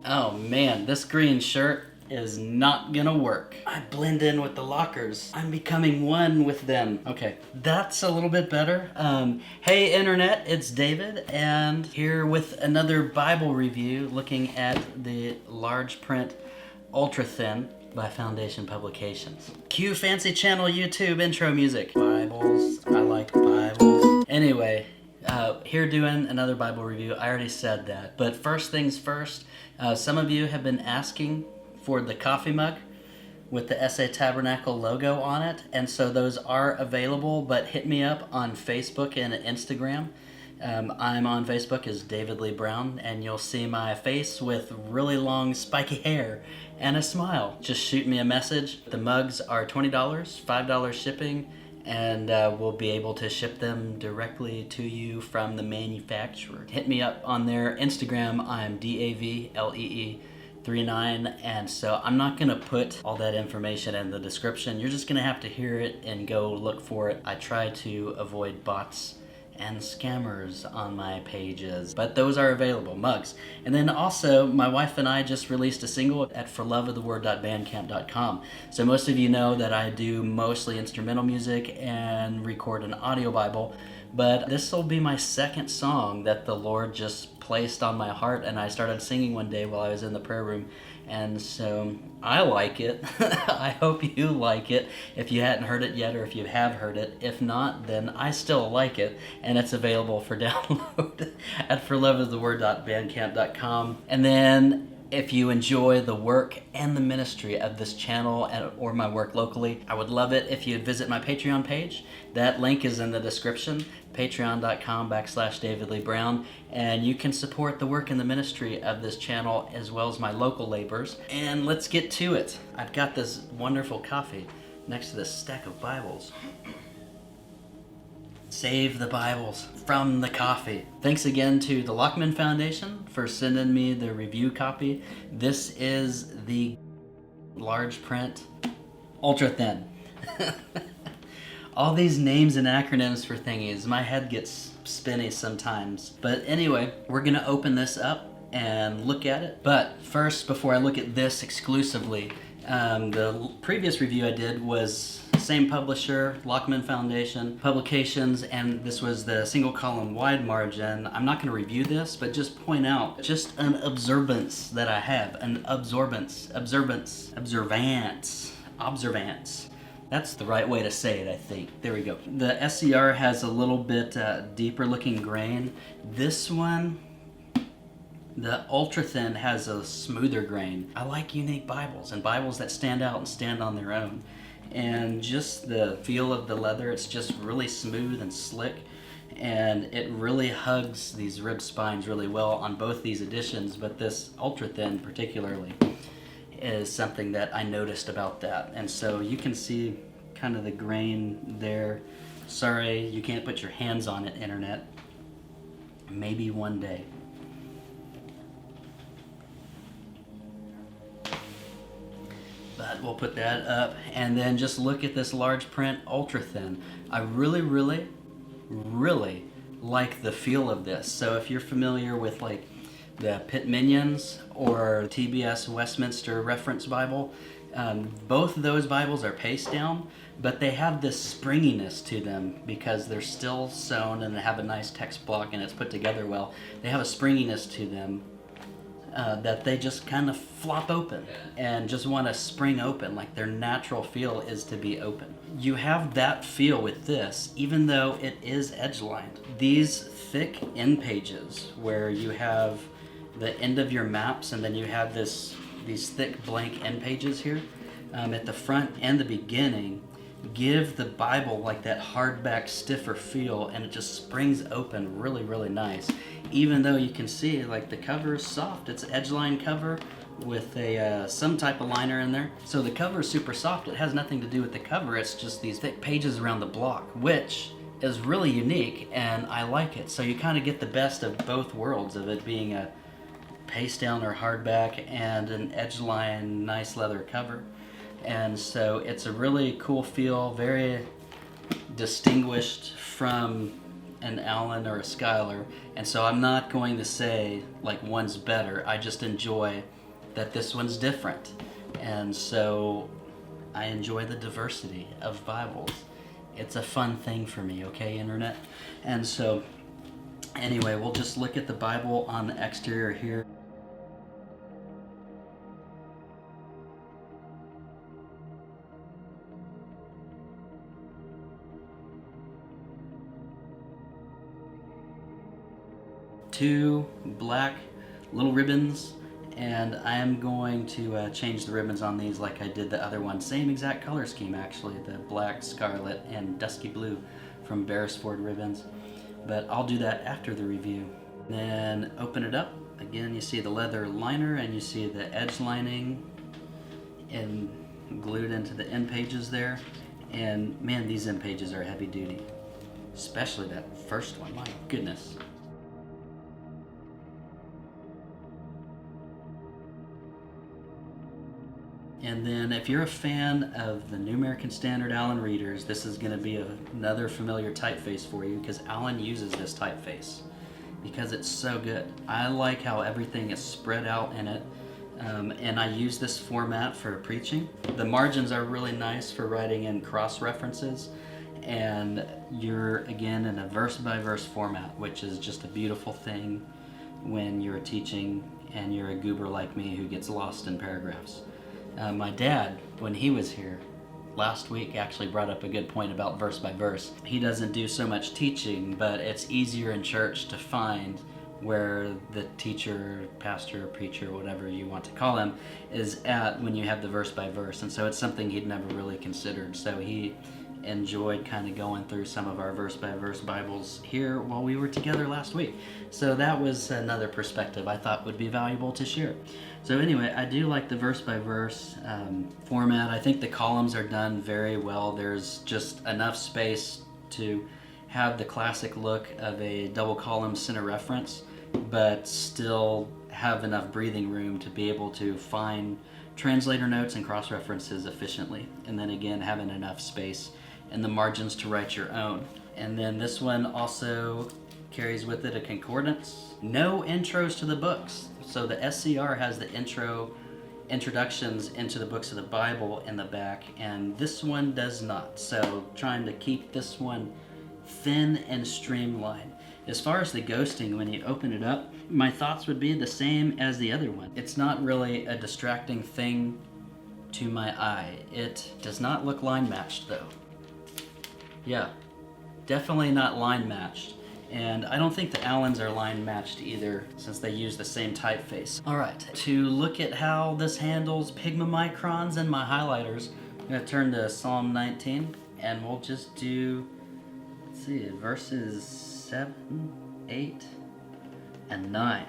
Oh man, this green shirt is not gonna work. I blend in with the lockers. I'm becoming one with them. Okay, that's a little bit better. Hey internet, it's David, and here with another Bible review looking at the large print Ultrathin by Foundation Publications. Cue fancy channel YouTube intro music. Bibles, I like Bibles. Anyway, here doing another Bible review. I already said that. But first things first, some of you have been asking for the coffee mug with the SA Tabernacle logo on it. And so those are available, but hit me up on Facebook and Instagram. I'm on Facebook as David Lee Brown, and you'll see my face with really long spiky hair and a smile. Just shoot me a message. The mugs are $20, $5 shipping, and we'll be able to ship them directly to you from the manufacturer. Hit me up on their Instagram. I'm DAVLEE39, and so I'm not gonna put all that information in the description. You're just gonna have to hear it and go look for it. I try to avoid bots and scammers on my pages, but those are available, mugs. And then also, my wife and I just released a single at forloveoftheword.bandcamp.com. So most of you know that I do mostly instrumental music and record an audio Bible, but this will be my second song that the Lord just placed on my heart, and I started singing one day while I was in the prayer room. And so I like it. I hope you like it if you hadn't heard it yet, or if you have heard it. If not, then I still like it, and it's available for download at forloveoftheword.bandcamp.com. And then if you enjoy the work and the ministry of this channel or my work locally, I would love it if you'd visit my Patreon page. That link is in the description, patreon.com/David Lee Brown, and you can support the work and the ministry of this channel as well as my local labors. And let's get to it. I've got this wonderful coffee next to this stack of Bibles. Save the Bibles from the coffee. Thanks again to the Lockman Foundation for sending me the review copy. This is the large print Ultrathin. All these names and acronyms for thingies, my head gets spinny sometimes. But anyway, we're gonna open this up and look at it. But first, before I look at this exclusively, the previous review I did was same publisher, Lockman Foundation Publications, and this was the single column wide margin. I'm not going to review this, but just point out just an observance that I have, an observance. That's the right way to say it, I think. There we go. The SCR has a little bit deeper looking grain. This one, the Ultrathin, has a smoother grain. I like unique Bibles and Bibles that stand out and stand on their own. And just the feel of the leather, it's just really smooth and slick, and it really hugs these rib spines really well on both these editions, but this Ultrathin particularly is something that I noticed about that. And so you can see kind of the grain there. Sorry you can't put your hands on it, internet. Maybe one day. But we'll put that up, and then just look at this large print Ultrathin. I really like the feel of this. So if you're familiar with like the Pitt Minions or TBS Westminster Reference Bible, both of those Bibles are paste down, but they have this springiness to them because they're still sewn and they have a nice text block and it's put together well. They have a springiness to them that they just kind of flop open and just want to spring open, like their natural feel is to be open. You have that feel with this, even though it is edge-lined. These thick end pages where you have the end of your maps and then you have these thick blank end pages here at the front and the beginning give the Bible like that hardback, stiffer feel, and it just springs open really nice. Even though you can see like the cover is soft, it's an edge-line cover with a some type of liner in there. So the cover is super soft. It has nothing to do with the cover. It's just these thick pages around the block, which is really unique, and I like it. So you kind of get the best of both worlds of it being a paste down or hardback and an edge-line, nice leather cover. And so it's a really cool feel, very distinguished from an Allen or a Schuyler, and so I'm not going to say like one's better. I just enjoy that this one's different, and so I enjoy the diversity of Bibles. It's a fun thing for me, okay, Internet? And so, anyway, we'll just look at the Bible on the exterior here. Two black little ribbons, and I am going to change the ribbons on these like I did the other one. Same exact color scheme, actually, the black, scarlet, and dusky blue from Beresford ribbons. But I'll do that after the review. Then open it up. Again, you see the leather liner and you see the edge lining and glued into the end pages there. And man, these end pages are heavy duty, especially that first one. My goodness. And then if you're a fan of the New American Standard Allen readers, this is going to be another familiar typeface for you, because Allen uses this typeface because it's so good. I like how everything is spread out in it, and I use this format for preaching. The margins are really nice for writing in cross-references, and you're, again, in a verse-by-verse format, which is just a beautiful thing when you're teaching and you're a goober like me who gets lost in paragraphs. My dad, when he was here last week, actually brought up a good point about verse by verse. He doesn't do so much teaching, but it's easier in church to find where the teacher, pastor, preacher, whatever you want to call him, is at when you have the verse by verse. And so it's something he'd never really considered. So he enjoyed kind of going through some of our verse by verse Bibles here while we were together last week. So that was another perspective I thought would be valuable to share. So anyway, I do like the verse by verse format. I think the columns are done very well. There's just enough space to have the classic look of a double column center reference, but still have enough breathing room to be able to find translator notes and cross references efficiently. And then again, having enough space in the margins to write your own. And then this one also carries with it a concordance. No intros to the books. So the SCR has the introductions into the books of the Bible in the back, and this one does not. So trying to keep this one thin and streamlined. As far as the ghosting, when you open it up, my thoughts would be the same as the other one. It's not really a distracting thing to my eye. It does not look line matched though. Yeah, definitely not line matched. And I don't think the Allens are line matched either, since they use the same typeface. Alright, to look at how this handles pigmamicrons and my highlighters, I'm going to turn to Psalm 19, and we'll just do, let's see, verses 7, 8, and 9.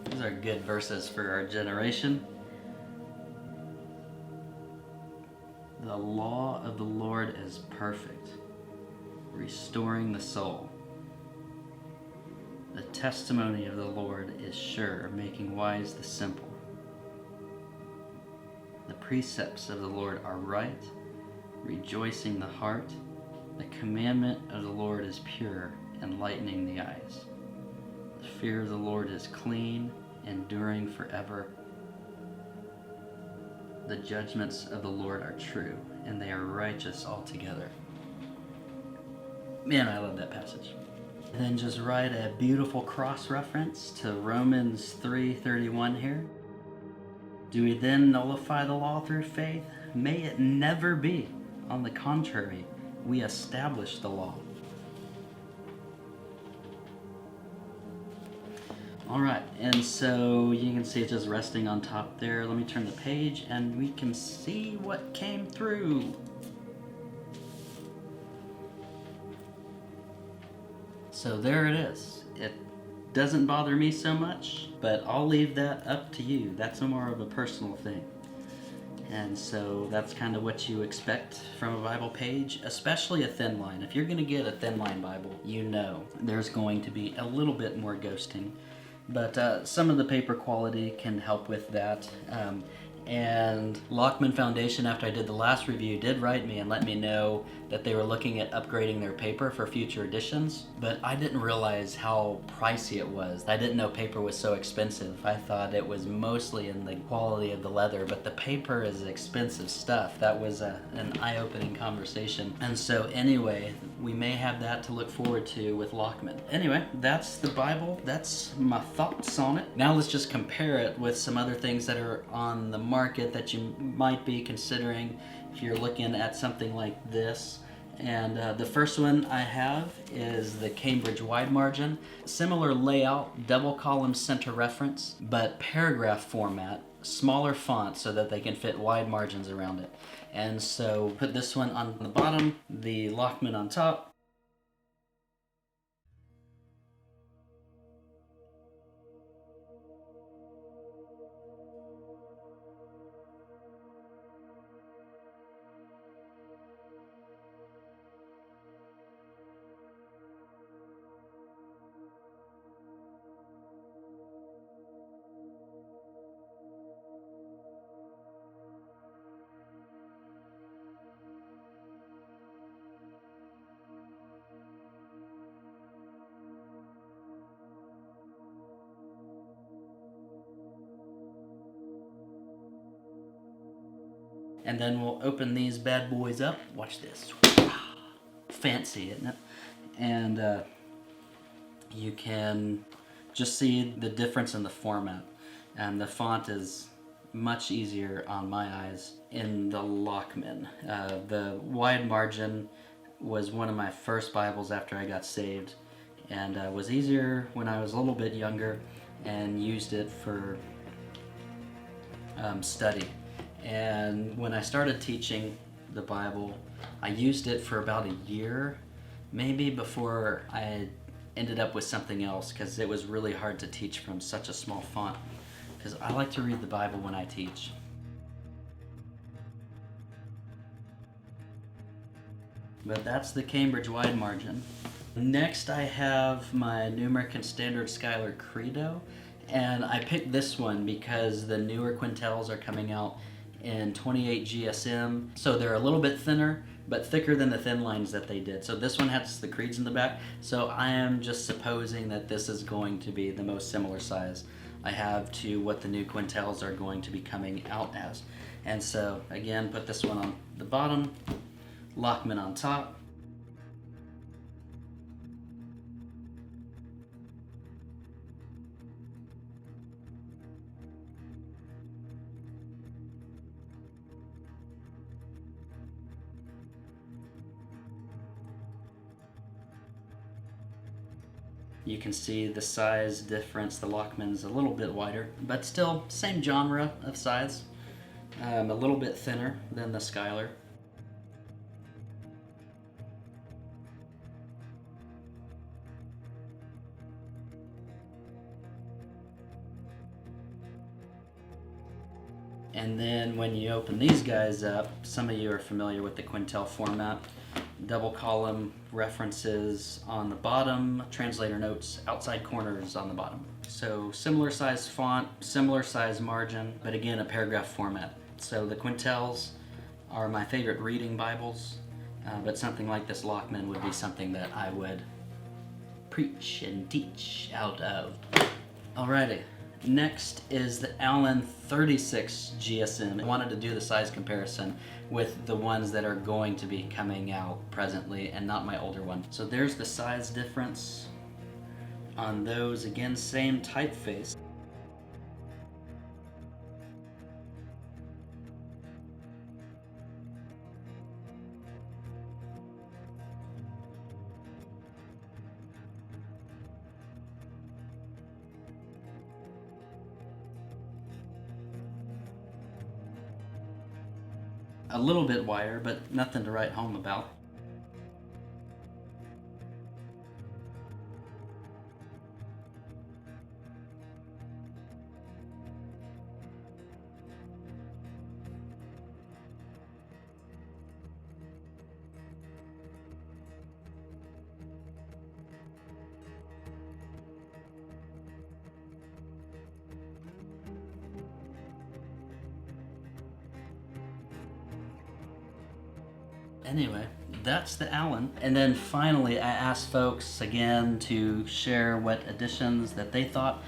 These are good verses for our generation. The law of the Lord is perfect, restoring the soul. The testimony of the Lord is sure, making wise the simple. The precepts of the Lord are right, rejoicing the heart. The commandment of the Lord is pure, enlightening the eyes. The fear of the Lord is clean, enduring forever. The judgments of the Lord are true, and they are righteous altogether. Man, I love that passage. And then just write a beautiful cross-reference to Romans 3:31 here. Do we then nullify the law through faith? May it never be. On the contrary, we establish the law. Alright, and so you can see it just resting on top there. Let me turn the page and we can see what came through. So there it is. It doesn't bother me so much, but I'll leave that up to you. That's more of a personal thing. And so that's kind of what you expect from a Bible page, especially a thin line. If you're going to get a thin line Bible, you know there's going to be a little bit more ghosting. But some of the paper quality can help with that. And Lockman Foundation, after I did the last review, did write me and let me know that they were looking at upgrading their paper for future editions, but I didn't realize how pricey it was. I didn't know paper was so expensive. I thought it was mostly in the quality of the leather, but the paper is expensive stuff. That was an eye-opening conversation. And so anyway, we may have that to look forward to with Lockman. Anyway, that's the Bible. That's my thoughts on it. Now let's just compare it with some other things that are on the market that you might be considering if you're looking at something like this. And the first one I have is the Cambridge Wide Margin. Similar layout, double column center reference, but paragraph format, smaller font so that they can fit wide margins around it. And so put this one on the bottom, the Lockman on top. And then we'll open these bad boys up. Watch this. Fancy, isn't it? And you can just see the difference in the format. And the font is much easier on my eyes in the Lockman. The Wide Margin was one of my first Bibles after I got saved, and was easier when I was a little bit younger and used it for study. And when I started teaching the Bible, I used it for about a year, maybe, before I ended up with something else, because it was really hard to teach from such a small font, because I like to read the Bible when I teach. But that's the Cambridge Wide Margin. Next I have my New American Standard Schuyler Credo, and I picked this one because the newer quintels are coming out in 28 GSM, so they're a little bit thinner, but thicker than the thin lines that they did. So this one has the creeds in the back, so I am just supposing that this is going to be the most similar size I have to what the new quintels are going to be coming out as. And so again, put this one on the bottom, Lockman on top. You can see the size difference. The Lockman's a little bit wider, but still same genre of size. A little bit thinner than the Schuyler. And then when you open these guys up, some of you are familiar with the quintel format. Double column references on the bottom, translator notes, outside corners on the bottom. So similar size font, similar size margin, but again a paragraph format. So the quintels are my favorite reading Bibles, but something like this Lockman would be something that I would preach and teach out of. Alrighty. Next is the Allen 36 GSM. I wanted to do the size comparison with the ones that are going to be coming out presently and not my older one. So there's the size difference on those. Again, same typeface. A little bit wider, but nothing to write home about. anyway, that's the Allen. And then finally, I asked folks again to share what editions that they thought.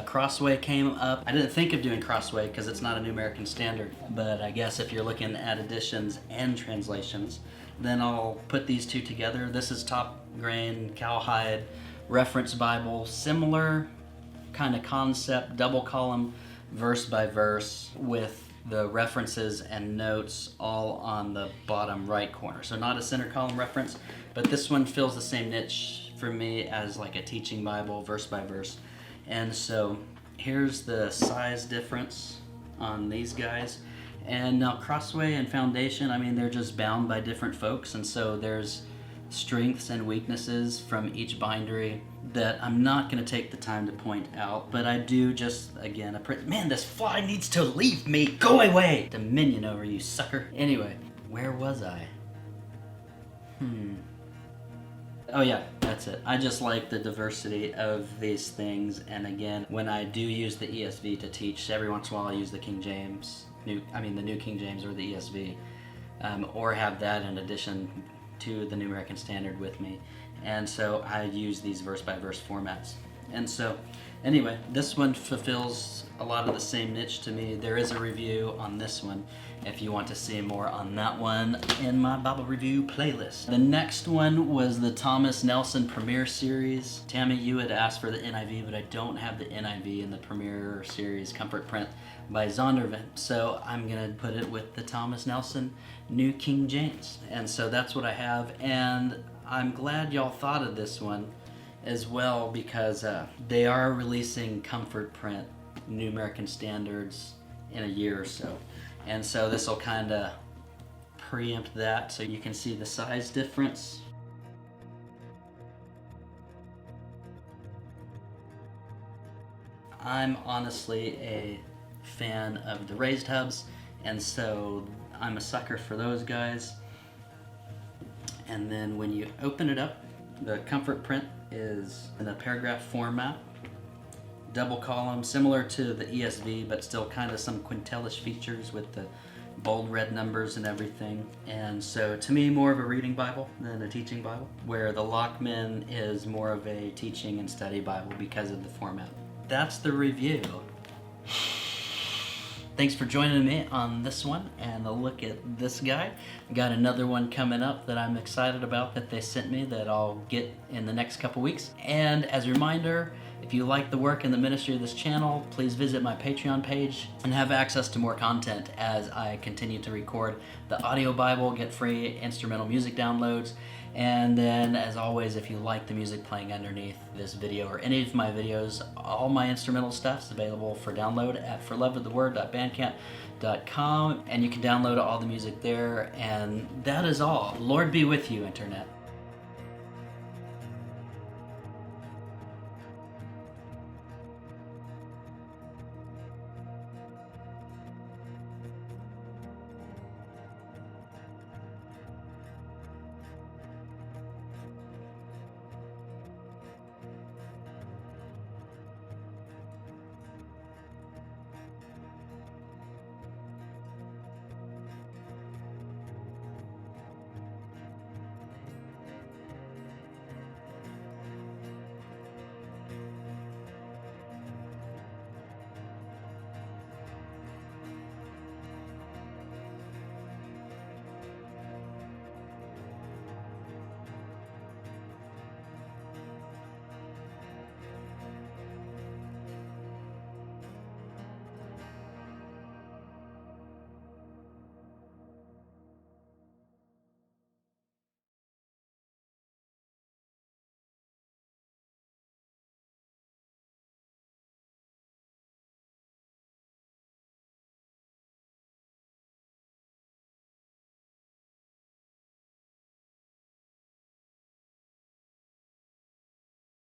Crossway came up. I didn't think of doing Crossway because it's not a New American Standard, but I guess if you're looking at editions and translations, then I'll put these two together. This is Top Grain Cowhide Reference Bible, similar kind of concept, double column, verse by verse, with the references and notes all on the bottom right corner. So not a center column reference, but this one fills the same niche for me as like a teaching Bible, verse by verse. And so here's the size difference on these guys. And now Crossway and Foundation, I mean, they're just bound by different folks, and so there's strengths and weaknesses from each bindery that I'm not going to take the time to point out, but I do just, again, man, this fly needs to leave me! Go away! Dominion over you, sucker! Anyway, where was I? Oh yeah, that's it. I just like the diversity of these things, and again, when I do use the ESV to teach, every once in a while I use the King James, the New King James or the ESV, or have that in addition to the New American Standard with me. And so I use these verse by verse formats. And so anyway, this one fulfills a lot of the same niche to me. There is a review on this one if you want to see more on that one in my Bible review playlist. The next one was the Thomas Nelson Premier Series. Tammy, you had asked for the NIV, but I don't have the NIV in the Premier Series Comfort Print by Zondervan. So I'm gonna put it with the Thomas Nelson New King James. And so that's what I have. And I'm glad y'all thought of this one as well, because they are releasing Comfort Print New American Standards in a year or so. And so this will kind of preempt that, so you can see the size difference. I'm honestly a fan of the raised hubs, and so I'm a sucker for those guys. And then when you open it up, the Comfort Print is in a paragraph format, double column, similar to the ESV, but still kind of some quintellish features with the bold red numbers and everything. And so to me, more of a reading Bible than a teaching Bible, where the Lockman is more of a teaching and study Bible because of the format. That's the review. Thanks for joining me on this one and a look at this guy. Got another one coming up that I'm excited about that they sent me that I'll get in the next couple weeks. And as a reminder, if you like the work and the ministry of this channel, please visit my Patreon page and have access to more content as I continue to record the audio Bible, get free instrumental music downloads. And then, as always, if you like the music playing underneath this video or any of my videos, all my instrumental stuff is available for download at forloveoftheword.bandcamp.com, and you can download all the music there. And that is all. Lord be with you, Internet.